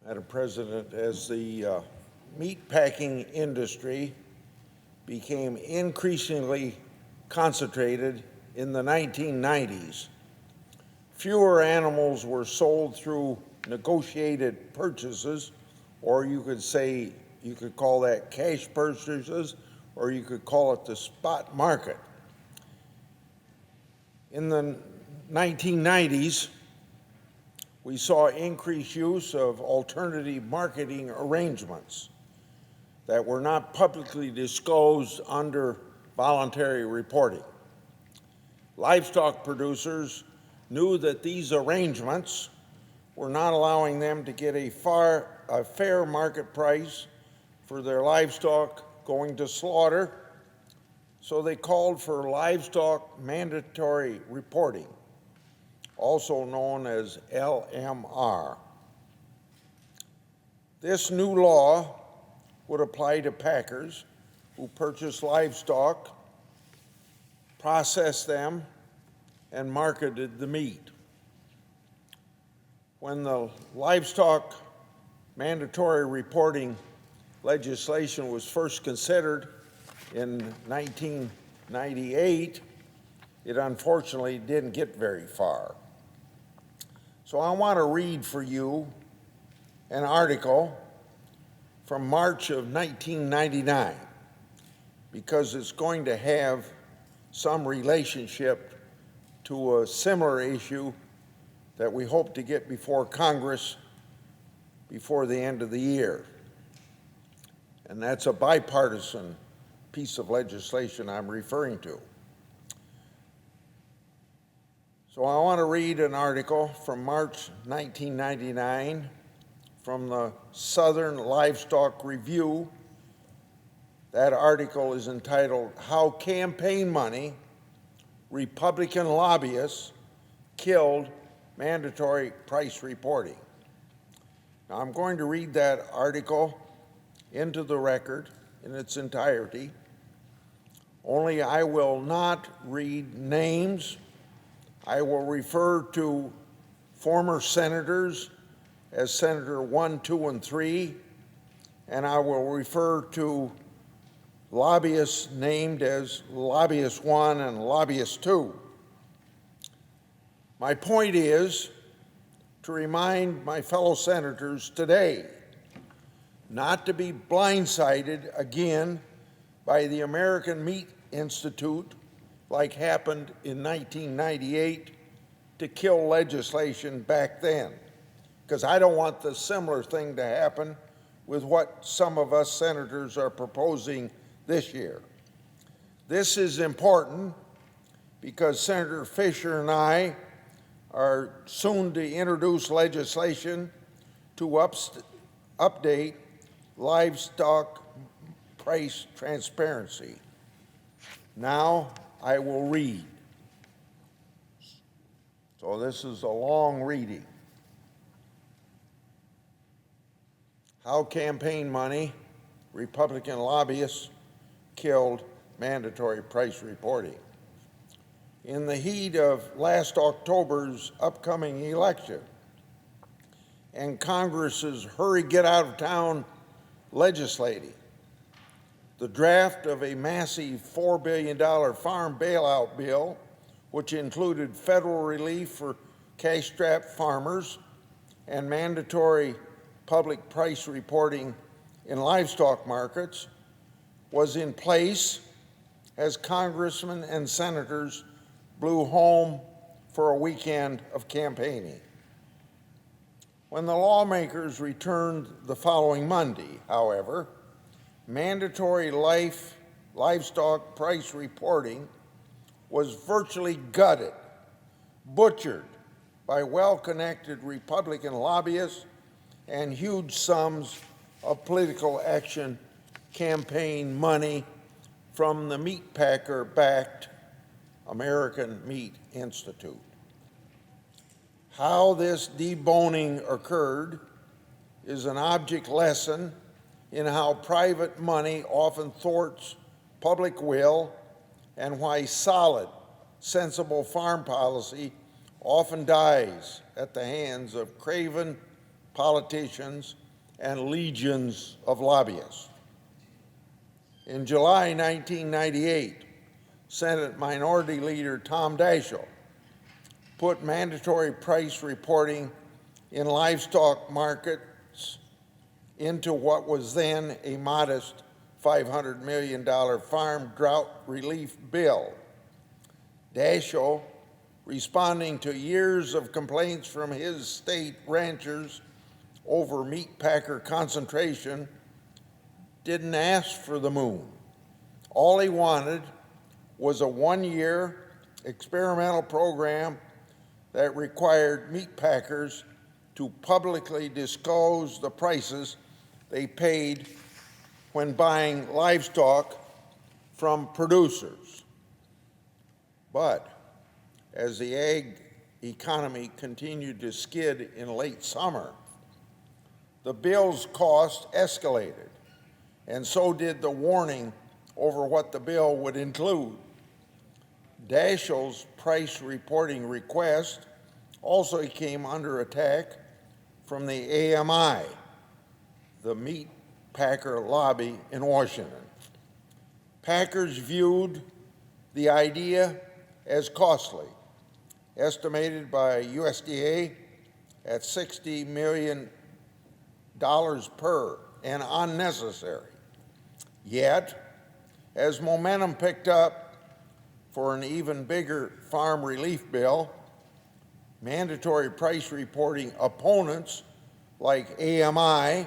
Madam President, as the meatpacking industry became increasingly concentrated in the 1990s, fewer animals were sold through negotiated purchases, or you could call that cash purchases, or you could call it the spot market. In the 1990s, we saw increased use of alternative marketing arrangements that were not publicly disclosed under voluntary reporting. Livestock producers knew that these arrangements were not allowing them to get a fair market price for their livestock going to slaughter, so they called for livestock mandatory reporting, also known as LMR. This new law would apply to packers who purchased livestock, processed them, and marketed the meat. When the livestock mandatory reporting legislation was first considered in 1998, it unfortunately didn't get very far. So I want to read for you an article from March of 1999, because it's going to have some relationship to a similar issue that we hope to get before Congress before the end of the year. And that's a bipartisan piece of legislation I'm referring to. So I want to read an article from March 1999 from the Southern Livestock Review. That article is entitled, "How Campaign Money, Republican Lobbyists Killed Mandatory Price Reporting." Now, I'm going to read that article into the record in its entirety, only I will not read names. I will refer to former senators as Senator 1, 2, and 3, and I will refer to lobbyists named as Lobbyist 1 and Lobbyist 2. My point is to remind my fellow senators today not to be blindsided again by the American Meat Institute, like happened in 1998, to kill legislation back then, because I don't want the similar thing to happen with what some of us senators are proposing this year. This is important because Senator Fisher and I are soon to introduce legislation to update livestock price transparency. Now I will read. So this is a long reading. How campaign money, Republican lobbyists killed mandatory price reporting. In the heat of last October's upcoming election and Congress's hurry-get-out-of-town legislating, the draft of a massive $4 billion farm bailout bill, which included federal relief for cash-strapped farmers and mandatory public price reporting in livestock markets, was in place as congressmen and senators blew home for a weekend of campaigning. When the lawmakers returned the following Monday, however, mandatory livestock price reporting was virtually gutted, butchered by well-connected Republican lobbyists and huge sums of political action campaign money from the meatpacker-backed American Meat Institute. How this deboning occurred is an object lesson in how private money often thwarts public will and why solid, sensible farm policy often dies at the hands of craven politicians, and legions of lobbyists. In July 1998, Senate Minority Leader Tom Daschle put mandatory price reporting in livestock markets into what was then a modest $500 million farm drought relief bill. Daschle, responding to years of complaints from his state ranchers over meat packer concentration, didn't ask for the moon. All he wanted was a one-year experimental program that required meat packers to publicly disclose the prices they paid when buying livestock from producers. But as the ag economy continued to skid in late summer, the bill's cost escalated, and so did the warning over what the bill would include. Daschle's price reporting request also came under attack from the AMI, the meat packer lobby in Washington. Packers viewed the idea as costly, estimated by USDA at $60 million per, and unnecessary. Yet, as momentum picked up for an even bigger farm relief bill, mandatory price reporting opponents like AMI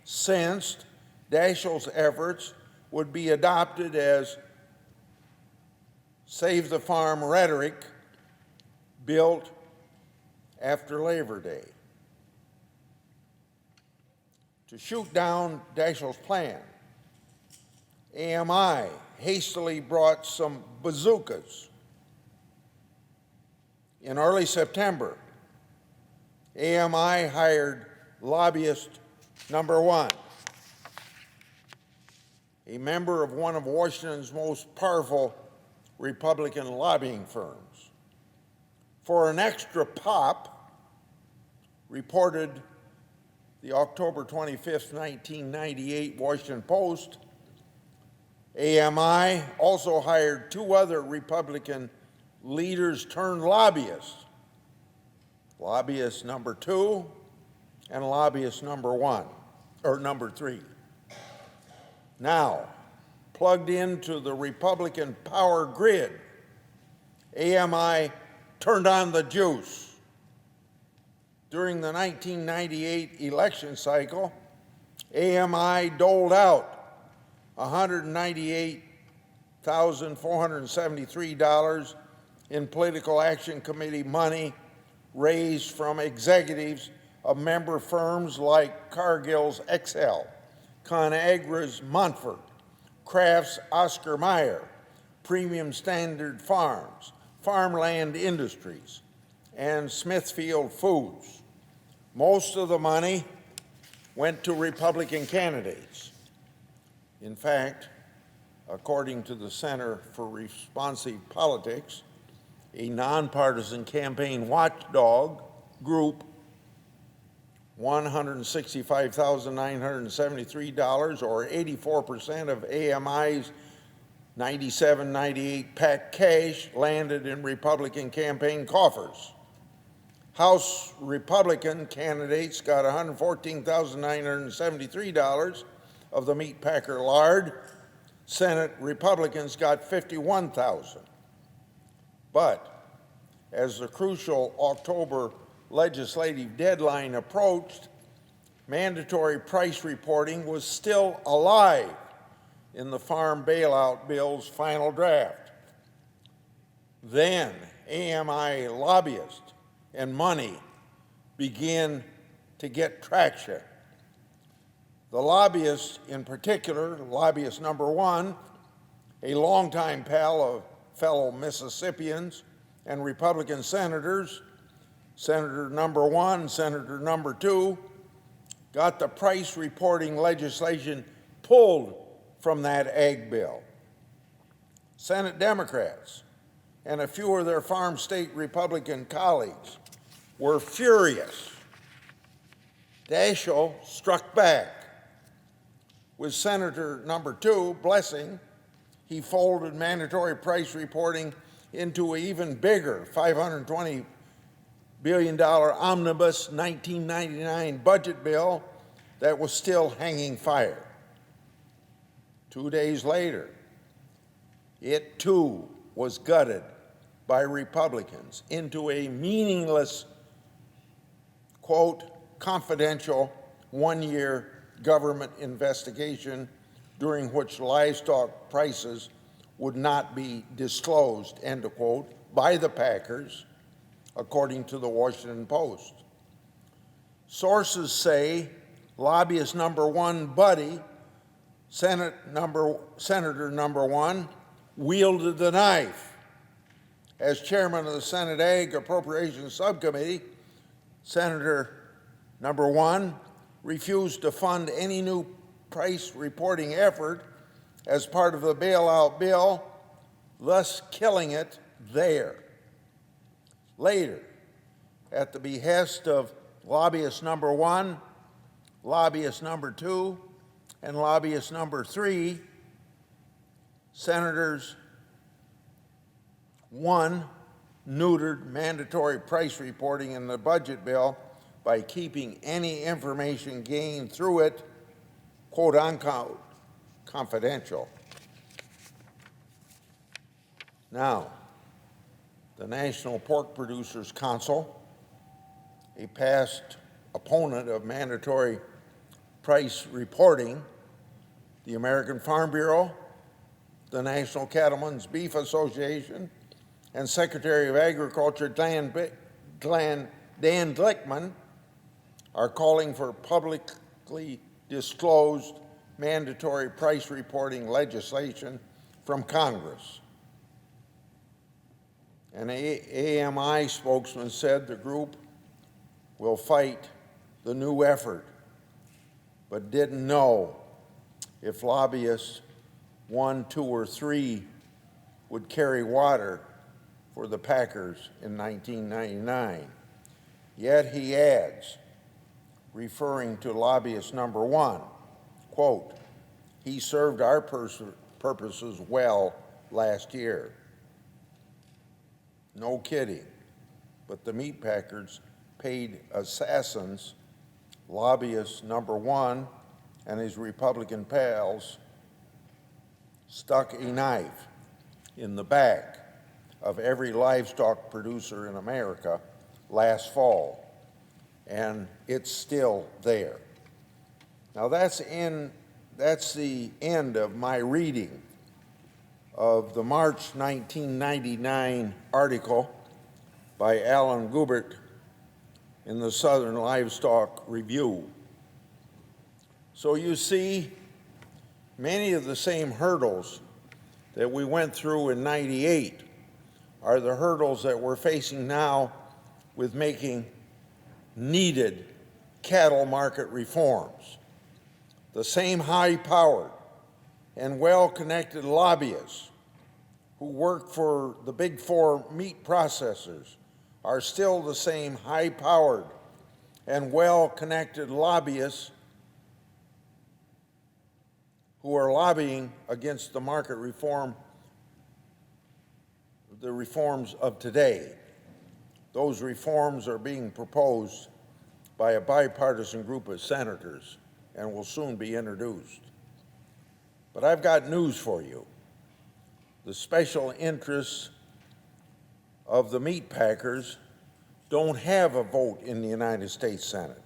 sensed Daschle's efforts would be adopted as save the farm rhetoric built after Labor Day. To shoot down Daschle's plan, AMI hastily brought some bazookas. In early September, AMI hired lobbyist number one, a member of one of Washington's most powerful Republican lobbying firms. For an extra pop, reported the October 25, 1998 Washington Post, AMI also hired two other Republican leaders turned lobbyists, lobbyist number two and lobbyist number three. Now, plugged into the Republican power grid, AMI turned on the juice. During the 1998 election cycle, AMI doled out $198,473 in political action committee money raised from executives of member firms like Cargill's XL, ConAgra's Montfort, Kraft's Oscar Mayer, Premium Standard Farms, Farmland Industries, and Smithfield Foods. Most of the money went to Republican candidates. In fact, according to the Center for Responsive Politics, a nonpartisan campaign watchdog group, $165,973, or 84% of AMI's 97-98 PAC cash, landed in Republican campaign coffers. House Republican candidates got $114,973 of the meat packer lard. Senate Republicans got $51,000. But as the crucial October legislative deadline approached, mandatory price reporting was still alive in the Farm Bailout Bill's final draft. Then AMI lobbyists and money began to get traction. The lobbyists, in particular, lobbyist number one, a longtime pal of fellow Mississippians and Republican senators, Senator number one, Senator number two, got the price reporting legislation pulled from that ag bill. Senate Democrats and a few of their farm state Republican colleagues were furious. Daschle struck back. With Senator number 2 blessing, he folded mandatory price reporting into an even bigger $520 billion omnibus 1999 budget bill that was still hanging fire. 2 days later, it too was gutted by Republicans into a meaningless, quote, confidential one-year government investigation during which livestock prices would not be disclosed, end of quote, by the packers, according to the Washington Post. Sources say lobbyist number 1, Buddy, Senator number 1, wielded the knife. As chairman of the Senate Ag Appropriations Subcommittee, Senator number 1 refused to fund any new price reporting effort as part of the bailout bill, thus killing it there. Later, at the behest of lobbyist number 1, lobbyist number 2, and lobbyist number 3, Senators 1 neutered mandatory price reporting in the budget bill by keeping any information gained through it, quote unquote, confidential. Now, the National Pork Producers Council, a past opponent of mandatory price reporting, the American Farm Bureau, the National Cattlemen's Beef Association, and Secretary of Agriculture Dan Glickman are calling for publicly disclosed mandatory price reporting legislation from Congress. An AMI spokesman said the group will fight the new effort, but didn't know if lobbyists 1, 2, or 3 would carry water for the packers in 1999. Yet he adds, referring to lobbyist number 1, quote, he served our purposes well last year. No kidding, but the meat packers paid assassins, lobbyist number 1 and his Republican pals, stuck a knife in the back of every livestock producer in America last fall, and it's still there. Now that's the end of my reading of the March 1999 article by Alan Gubert in the Southern Livestock Review. So you see, many of the same hurdles that we went through in '98 are the hurdles that we're facing now with making needed cattle market reforms. The same high-powered and well-connected lobbyists who work for the big 4 meat processors are still the same high-powered and well-connected lobbyists who are lobbying against the market reform, the reforms of today. Those reforms are being proposed by a bipartisan group of senators and will soon be introduced. But I've got news for you. The special interests of the meat packers don't have a vote in the United States Senate.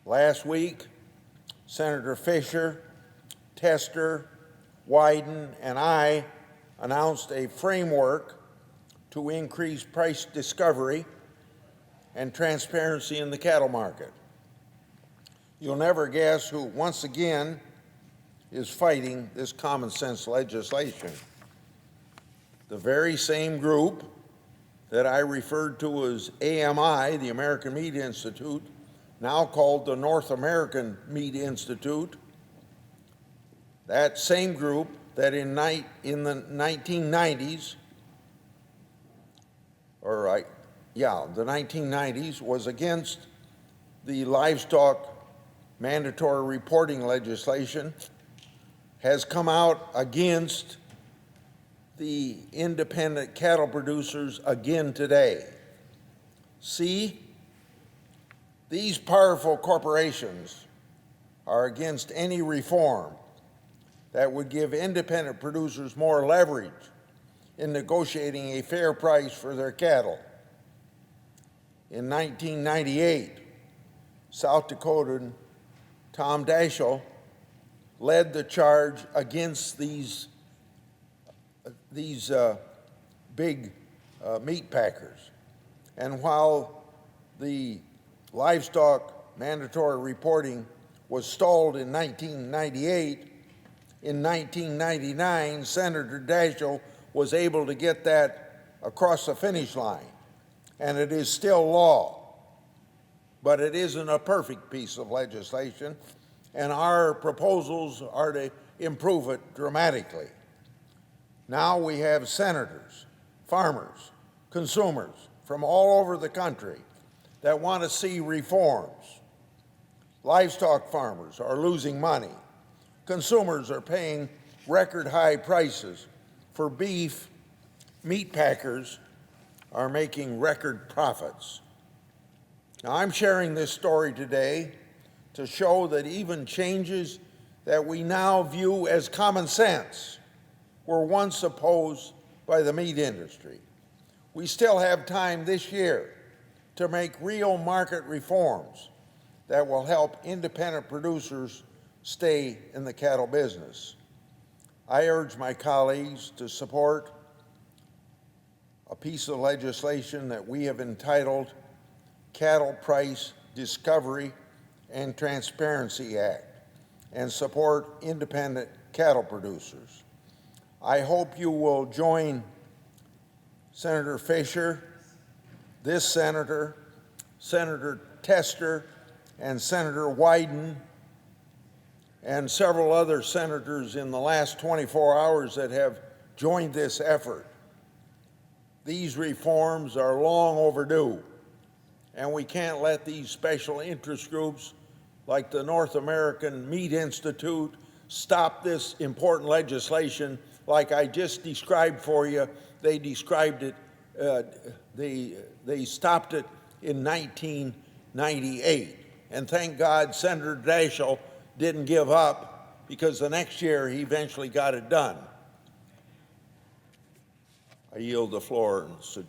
Last week, Senator Fisher, Tester, Wyden, and I announced a framework to increase price discovery and transparency in the cattle market. You'll never guess who, once again, is fighting this common sense legislation. The very same group that I referred to as AMI, the American Meat Institute, now called the North American Meat Institute, that same group that in the 1990s, the 1990s was against the livestock mandatory reporting legislation has come out against the independent cattle producers again today. See, these powerful corporations are against any reform that would give independent producers more leverage in negotiating a fair price for their cattle. In 1998, South Dakotan Tom Daschle led the charge against these big meat packers. And while the livestock mandatory reporting was stalled in 1998, in 1999, Senator Daschle was able to get that across the finish line. And it is still law, but it isn't a perfect piece of legislation, and our proposals are to improve it dramatically. Now we have senators, farmers, consumers from all over the country that want to see reforms. Livestock farmers are losing money. Consumers are paying record high prices for beef. Meat packers are making record profits. Now, I'm sharing this story today to show that even changes that we now view as common sense were once opposed by the meat industry. We still have time this year to make real market reforms that will help independent producers stay in the cattle business. I urge my colleagues to support a piece of legislation that we have entitled Cattle Price Discovery and Transparency Act, and support independent cattle producers. I hope you will join Senator Fisher, this senator, Senator Tester, and Senator Wyden, and several other senators in the last 24 hours that have joined this effort. These reforms are long overdue, and we can't let these special interest groups like the North American Meat Institute stop this important legislation like I just described for you. They described it, they stopped it in 1998. And thank God Senator Daschle didn't give up, because the next year he eventually got it done. I yield the floor and suggest